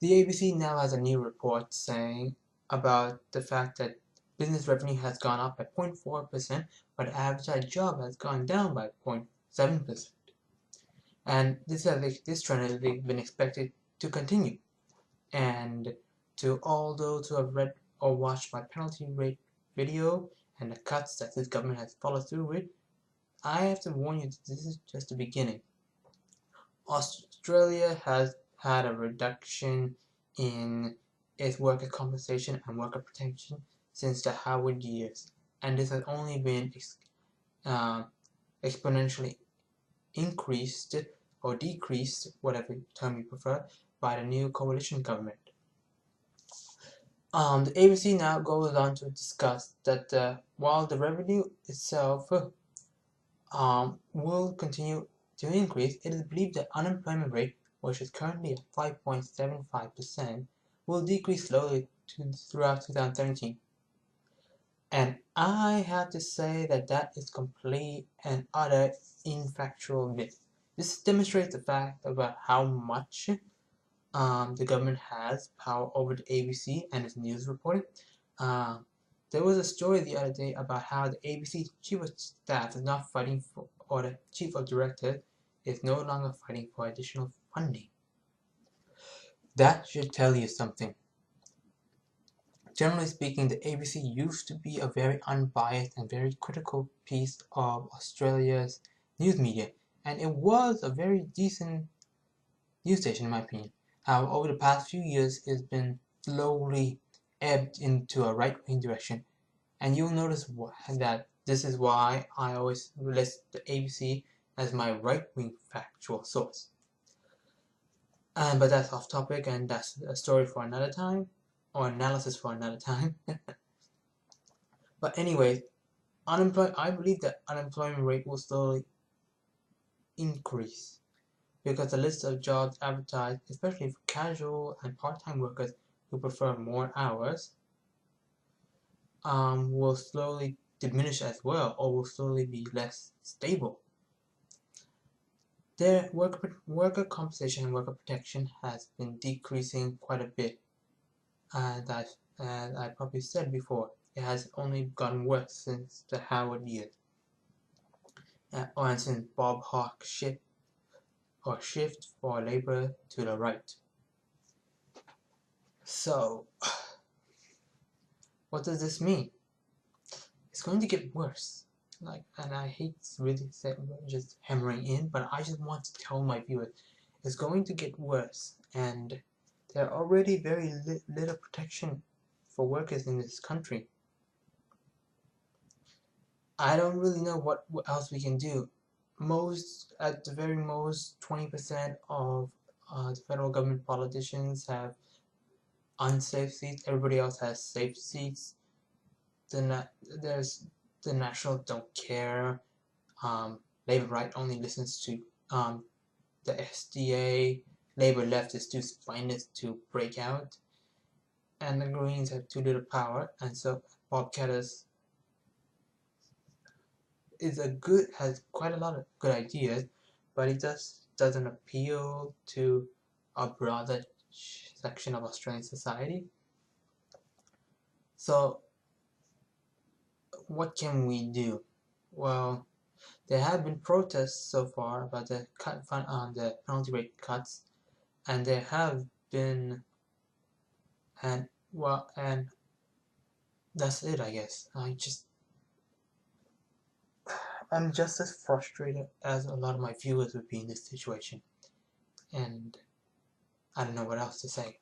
The ABC now has a new report saying about the fact that business revenue has gone up by 0.4%, but advertised job has gone down by 0.7%. And this trend has been expected to continue. And to all those who have read or watched my penalty rate video and the cuts that this government has followed through with, I have to warn you that this is just the beginning. Australia has had a reduction in its worker compensation and worker protection since the Howard years, and this has only been exponentially increased or decreased, whatever term you prefer, by the new coalition government. The ABC now goes on to discuss that while the revenue itself will continue to increase, it is believed that unemployment rate, which is currently at 5.75%, will decrease slowly throughout 2017. And I have to say that that is complete and utter infactual myth. This demonstrates the fact about how much the government has power over the ABC and its news reporting. There was a story the other day about how the ABC chief of staff is not fighting for, or the chief of directors is no longer fighting for additional funding. That should tell you something. Generally speaking, the ABC used to be a very unbiased and very critical piece of Australia's news media, and it was a very decent news station in my opinion. However, over the past few years, it's been slowly ebbed into a right-wing direction, and you'll notice that this is why I always list the ABC as my right-wing factual source. But that's off topic, and that's a story for another time, or analysis for another time. But anyway, I believe that unemployment rate will slowly increase because the list of jobs advertised, especially for casual and part-time workers who prefer more hours, will slowly diminish as well, or will slowly be less stable. Their worker compensation and worker protection has been decreasing quite a bit, and as I probably said before, it has only gotten worse since the Howard years, or since Bob Hawke shift for labor to the right. So, what does this mean? It's going to get worse. And I hate really just hammering in, but I just want to tell my viewers, it's going to get worse, and there are already very little protection for workers in this country. I don't really know what else we can do. At the very most, 20% of the federal government politicians have unsafe seats. Everybody else has safe seats. There's the National don't care. Labor right only listens to the SDA. Labor left is too spineless to break out, and the Greens have too little power. And so Bob Ketter's has quite a lot of good ideas, but it just doesn't appeal to a broader section of Australian society. So what can we do? Well, there have been protests so far about the the penalty rate cuts, and there have been, and that's it, I guess. I'm just as frustrated as a lot of my viewers would be in this situation, and I don't know what else to say.